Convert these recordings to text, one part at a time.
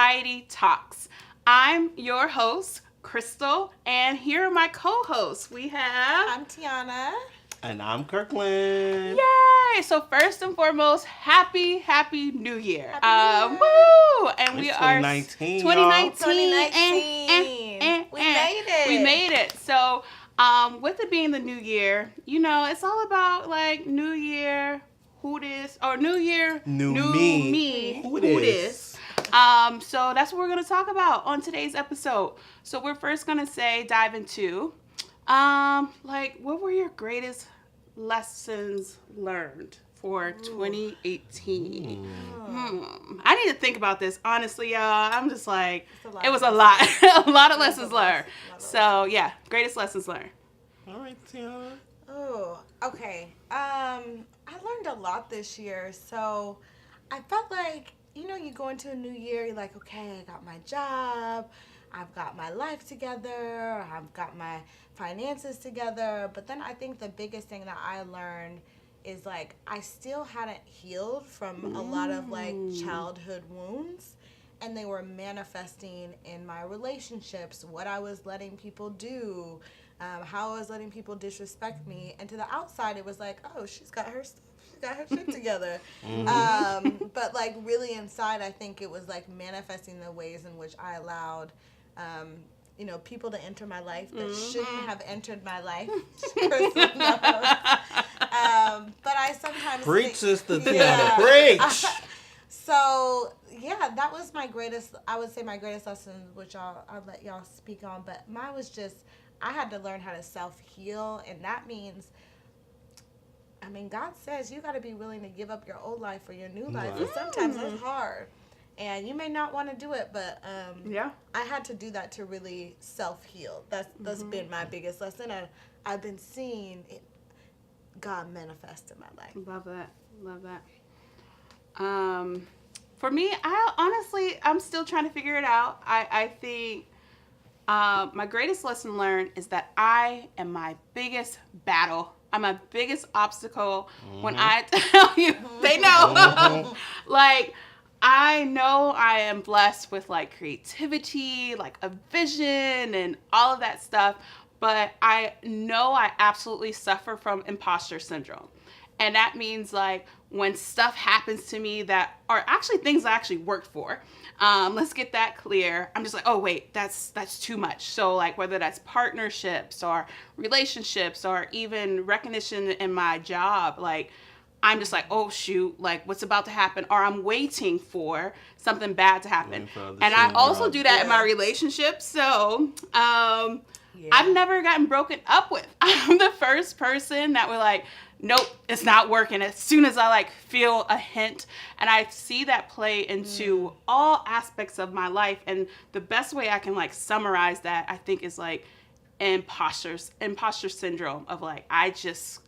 Society Talks. I'm your host, Crystal, and here are my co-hosts. We have... I'm Tiana. And I'm Kirkland. Yay! So first and foremost, happy New Year. Happy New Year. Woo! And we It's are 2019, 2019. We made it. We made it. So with it being the new year, you know, it's all about like New Year, who this, or New Year, New me. Who this. So that's what we're going to talk about on today's episode. So we're first going to dive into, like, what were your greatest lessons learned for 2018? I need to think about this, honestly, y'all. I'm just like, it was a lot. A lot of lessons learned. So, yeah, greatest lessons learned. All right, Tiana. Oh, okay. I learned a lot this year, so I felt like, you know, you go into a new year, you're like, okay, I got my job, I've got my life together, I've got my finances together, but then I think the biggest thing that I learned is, like, I still hadn't healed from a lot of, like, childhood wounds, and they were manifesting in my relationships, what I was letting people do, how I was letting people disrespect me, and to the outside, it was like, oh, she's got her stuff. Got her shit together. But like really inside, I think it was like manifesting the ways in which I allowed, you know, people to enter my life that shouldn't have entered my life. But I sometimes preach, Sister Tiana, preach. So yeah, that was my greatest. I would say my greatest lesson, which I'll let y'all speak on. But mine was just I had to learn how to self-heal, and that means. I mean, God says you got to be willing to give up your old life for your new life. And sometimes it's hard. And you may not want to do it, but I had to do that to really self-heal. That's been my biggest lesson. And I've been seeing God manifest in my life. Love that. For me, I'm still trying to figure it out. I think my greatest lesson learned is that I am my biggest battle. I'm my biggest obstacle when I tell you, they know. Like, I know I am blessed with, like, creativity, like, a vision and all of that stuff, but I know I absolutely suffer from imposter syndrome. And that means, like, when stuff happens to me that are actually things I actually worked for, let's get that clear. I'm just like, oh, wait, that's too much. So, like, whether that's partnerships or relationships or even recognition in my job, like, I'm just like, oh, shoot, like, what's about to happen? Or I'm waiting for something bad to happen. And I also do that in my relationships. So, I've never gotten broken up with. I'm the first person that would, like, nope, it's not working. As soon as I like feel a hint, and I see that play into all aspects of my life. And the best way I can like summarize that, I think, is like imposter syndrome of like, I'm just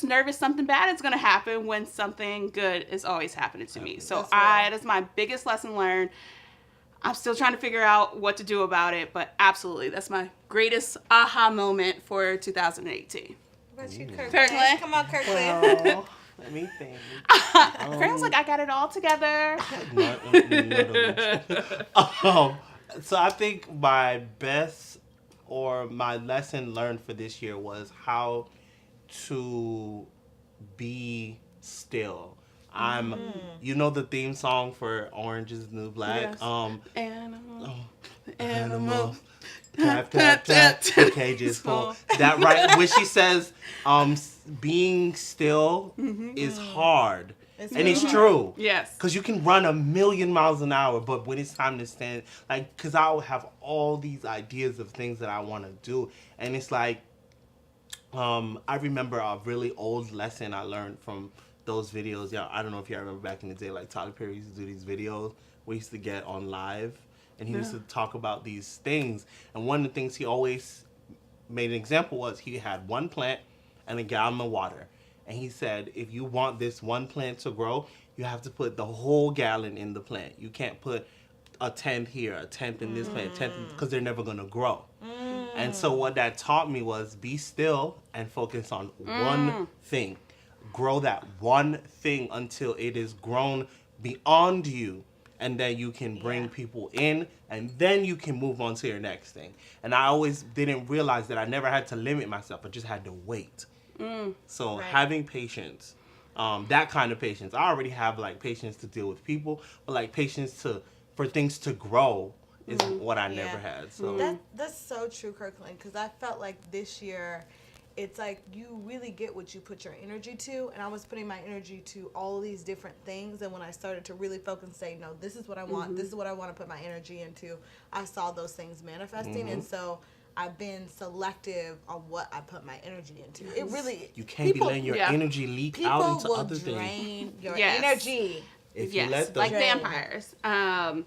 nervous something bad is going to happen when something good is always happening to me. So that's my biggest lesson learned. I'm still trying to figure out what to do about it, but absolutely, that's my greatest aha moment for 2018. What about you, Kirkland? Come on, Kirkland. Well, let me think. Kirkland's like, I got it all together. So I think my best or my lesson learned for this year was how to be still. You know the theme song for Orange is the New Black? Yes. Animal. Tap, tap, tap. The cage is full. That right when she says, being still is hard. It's true. Yes. Because you can run 1,000,000 miles an hour, but when it's time to stand, like, because I'll have all these ideas of things that I want to do. And it's like, I remember a really old lesson I learned from those videos. Yeah, I don't know if you remember back in the day, like Tyler Perry used to do these videos we used to get on live. And he used to talk about these things. And one of the things he always made an example was he had one plant and a gallon of water. And he said, if you want this one plant to grow, you have to put the whole gallon in the plant. You can't put a tenth here, a tenth in this plant, a tenth, because they're never going to grow. And so what that taught me was be still and focus on one thing. Grow that one thing until it is grown beyond you. and then you can bring people in, and then you can move on to your next thing. And I always didn't realize that I never had to limit myself. I just had to wait. So having patience, that kind of patience. I already have like patience to deal with people, but like patience for things to grow is what I never had. So That's so true, Kirkland, because I felt like this year, it's like you really get what you put your energy to, and I was putting my energy to all these different things, and when I started to really focus and say, no, this is what I want, this is what I want to put my energy into, I saw those things manifesting, and so I've been selective on what I put my energy into. It really, you can't be letting your energy leak out into other people will things. drain your energy. If you let them like vampires. And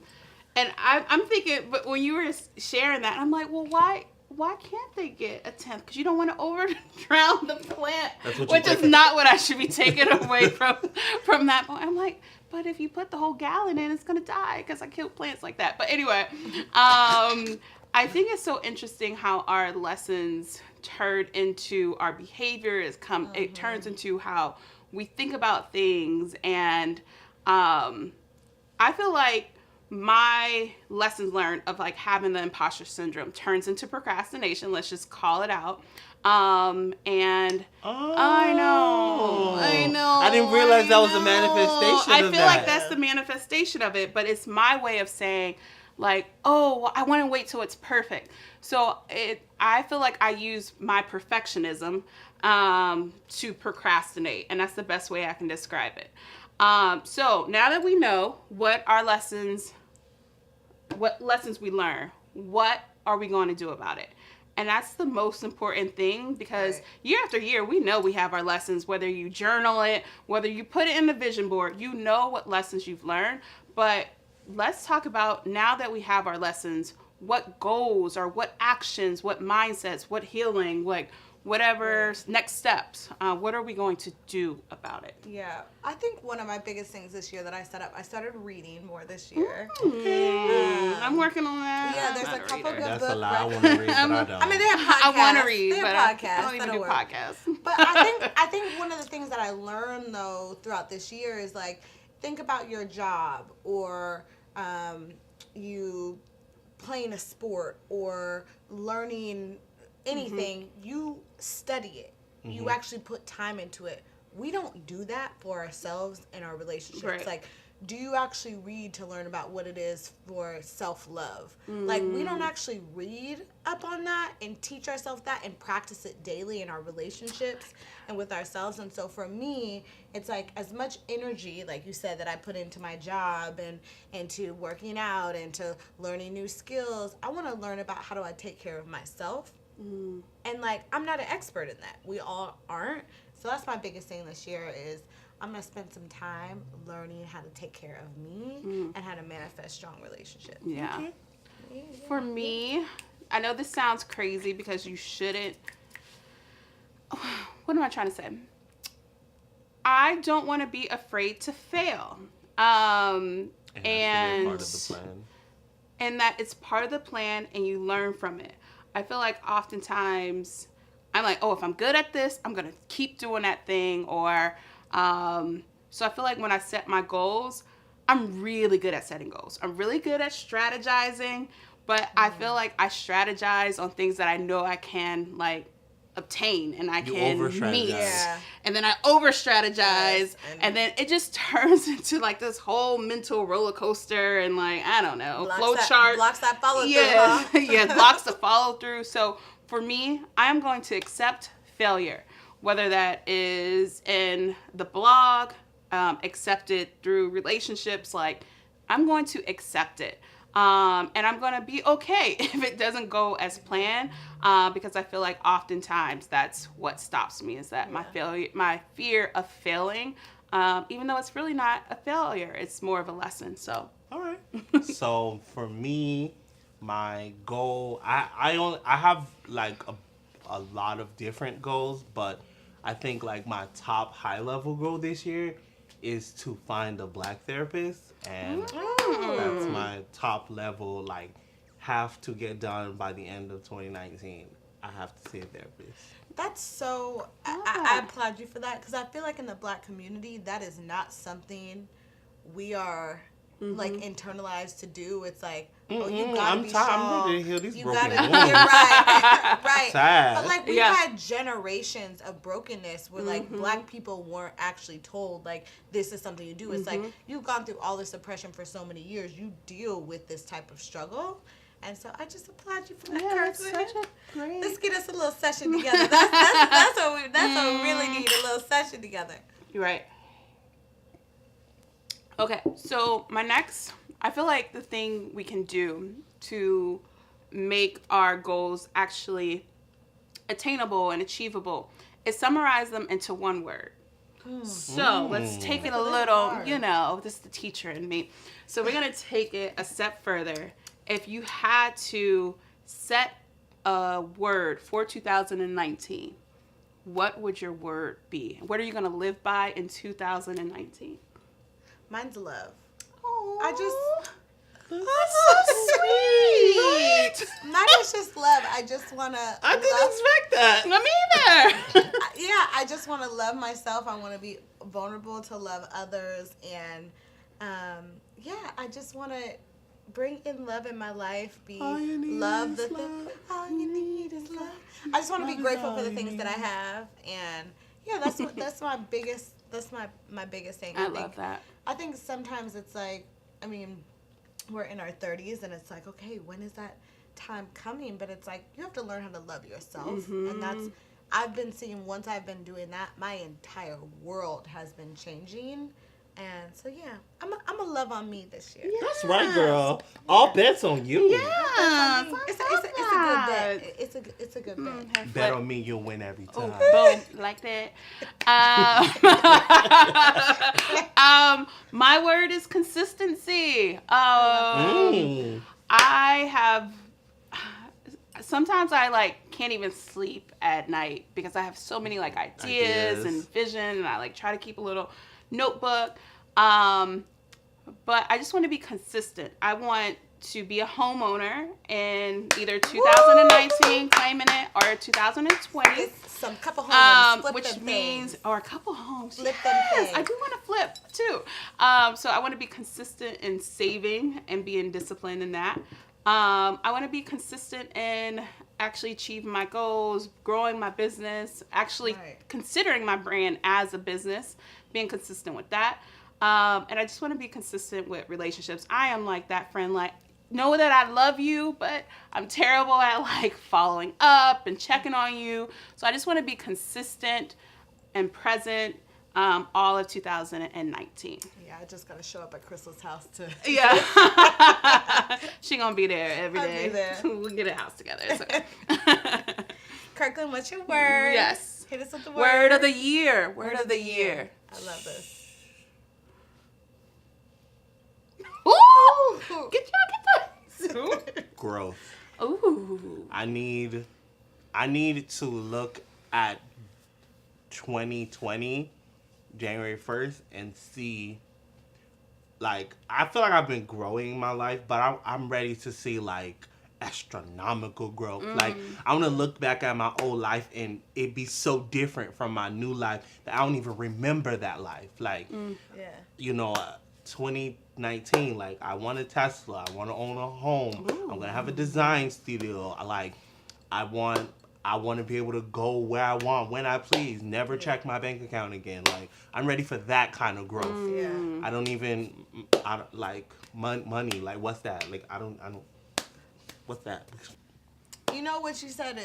I'm thinking, but when you were sharing that, I'm like, well, why can't they get a 10th? Because you don't want to over drown the plant, which is not what I should be taking away from that point. I'm like, but if you put the whole gallon in, it's gonna die because I killed plants like that. But anyway, I think it's so interesting how our lessons turn into our behavior. It turns into how we think about things, and I feel like my lessons learned of like having the imposter syndrome turns into procrastination. Let's just call it out. And I know. I didn't realize that was a manifestation I of feel that. like that's the manifestation of it, but it's my way of saying like, oh, well, I want to wait till it's perfect. So I feel like I use my perfectionism to procrastinate, and that's the best way I can describe it. So now that we know what lessons we learn, what are we going to do about it? And that's the most important thing, because year after year, we know we have our lessons, whether you journal it, whether you put it in the vision board, you know what lessons you've learned. But let's talk about, now that we have our lessons, what goals or what actions, what mindsets, what healing, like whatever next steps, what are we going to do about it? Yeah, I think one of my biggest things this year that I set up, I started reading more this year. I'm working on that. Yeah, there's a couple good That's books. a lie. I want to read, but I don't. I mean, they have podcasts. I want to read, they but have podcasts. I don't even do podcasts. But I think one of the things that I learned though throughout this year is like, think about your job, or you playing a sport, or learning anything. You study it. You actually put time into it. We don't do that for ourselves in our relationships. Right. Like, do you actually read to learn about what it is for self-love? Like, we don't actually read up on that and teach ourselves that and practice it daily in our relationships and with ourselves. And so for me, it's like, as much energy, like you said, that I put into my job and into working out and to learning new skills, I want to learn about how do I take care of myself. And like, I'm not an expert in that. We all aren't. So that's my biggest thing this year is I'm going to spend some time learning how to take care of me and how to manifest strong relationships. Yeah. For me, I know this sounds crazy because you shouldn't. What am I trying to say? I don't want to be afraid to fail. And part of the plan. And that it's part of the plan and you learn from it. I feel like oftentimes I'm like, oh, if I'm good at this, I'm going to keep doing that thing. Or, so I feel like when I set my goals, I'm really good at setting goals. I'm really good at strategizing, but I feel like I strategize on things that I know I can like obtain and I can meet. Yeah. And then I over strategize, and then it just turns into like this whole mental roller coaster and like, I don't know, flow chart. Blocks that follow through. Yeah, Huh? yeah, blocks the follow through. So for me, I am going to accept failure, whether that is in the blog, accept it through relationships. Like, I'm going to accept it. And I'm going to be okay if it doesn't go as planned, because I feel like oftentimes that's what stops me, is that my fear of failing, even though it's really not a failure, it's more of a lesson. So, all right. So for me, my goal, I have like a lot of different goals, but I think like my top high level goal this year is to find a Black therapist, and that's my top level, like, have to get done by the end of 2019. I have to see a therapist. That's so, I applaud you for that, because I feel like in the Black community, that is not something we are like internalized to do. It's like, oh, you gotta I'm be tired. strong. I'm ready to heal these You broken gotta, wounds. you're right, right. Sad. But like we've Yeah. had generations of brokenness where like Black people weren't actually told like this is something you do. It's like you've gone through all this oppression for so many years. You deal with this type of struggle. And so I just applaud you for that, That's Kirkland. such a great. Let's get us a little session together. That's what we really need, a little session together. You're right. Okay, so my next, I feel like the thing we can do to make our goals actually attainable and achievable is summarize them into one word. So let's take it a little, hard. you know, this is the teacher in me. So we're going to take it a step further. If you had to set a word for 2019, what would your word be? What are you going to live by in 2019? Mine's love. Oh, I just- that's so sweet. Mine is just love. I just want to I didn't expect that. Me neither. yeah, I just want to love myself. I want to be vulnerable to love others. And yeah, I just want to bring in love in my life. Be All you need love is the thing. love. All you need is love. I just want to be Love is grateful all for the you things that I need. have. And yeah, that's my biggest my biggest thing. I think, love that. I think sometimes it's like, I mean, we're in our 30s and it's like, okay, when is that time coming? But it's like, you have to learn how to love yourself. And that's, I've been seeing, once I've been doing that, my entire world has been changing. And so, yeah, I'm a love on me this year. That's right, girl. All bets on you. Yeah. It's a good bet. It's a good bet. Bet on me, you'll win every time. Oh, boom, like that. My word is consistency. Mm. I have. Sometimes I like can't even sleep at night because I have so many like ideas and vision, and I like try to keep a little notebook. But I just want to be consistent. I want to be a homeowner in either 2019, claiming it, or 2020. It's some couple homes, flip Which them means, things. or a couple homes. Flip them Yes, I things. do want to flip too. So I want to be consistent in saving and being disciplined in that. I want to be consistent in actually achieving my goals, growing my business, actually Right. considering my brand as a business, being consistent with that. And I just want to be consistent with relationships. I am like that friend, like, know that I love you, but I'm terrible at like following up and checking on you. So I just want to be consistent and present all of 2019. Yeah, I just got to show up at Crystal's house to... Yeah. She gonna be there every I'll day. be there. We'll get a house together. It's okay. Kirkland, what's your word? Yes. Hit us with the word. Word of the year. Word of the year. I love this. Ooh! Get that. Growth. Ooh. I need to look at 2020, January 1st, and see, like, I feel like I've been growing in my life, but I'm ready to see, like, astronomical growth. Like, I want to look back at my old life and it be so different from my new life that I don't even remember that life. Like, Yeah. you know, 2019, like, I want a Tesla. I want to own a home. Ooh. I'm going to have a design studio. I want to be able to go where I want, when I please, never check my bank account again. Like, I'm ready for that kind of growth. Yeah. I don't like, money. Like, what's that? Like, I don't, what's that? You know what you said,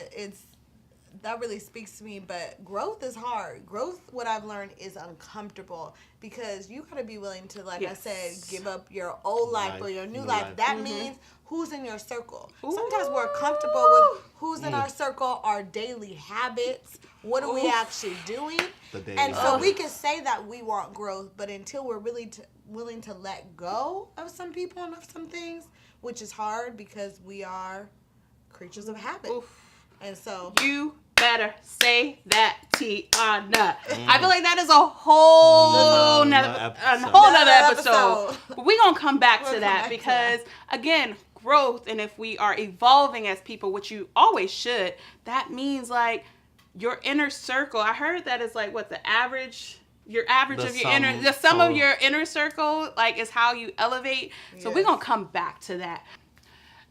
that really speaks to me, but growth is hard. Growth, what I've learned, is uncomfortable because you got to be willing to, like Yes. I said, give up your old life for your new life. That means who's in your circle. Sometimes we're comfortable with who's in our circle, our daily habits, what are we actually doing. The daily And so habits. we can say that we want growth, but until we're really willing to let go of some people and of some things, which is hard because we are creatures of habit. Oof. And so You better say that, Tiana. I feel like that is a whole nother episode. But we're going to come back to that because, again, growth, and if we are evolving as people, which you always should, that means, like, your inner circle. I heard that is, like, what the average your average The of your sum the sum of total. your inner circle, like, is how you elevate. So we're Yes. gonna come back to that.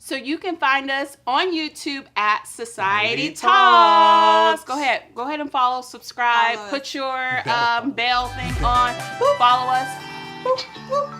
So you can find us on YouTube at Society Talks. Go ahead and follow, subscribe, Follow us. put your Bell. bell thing on, follow us.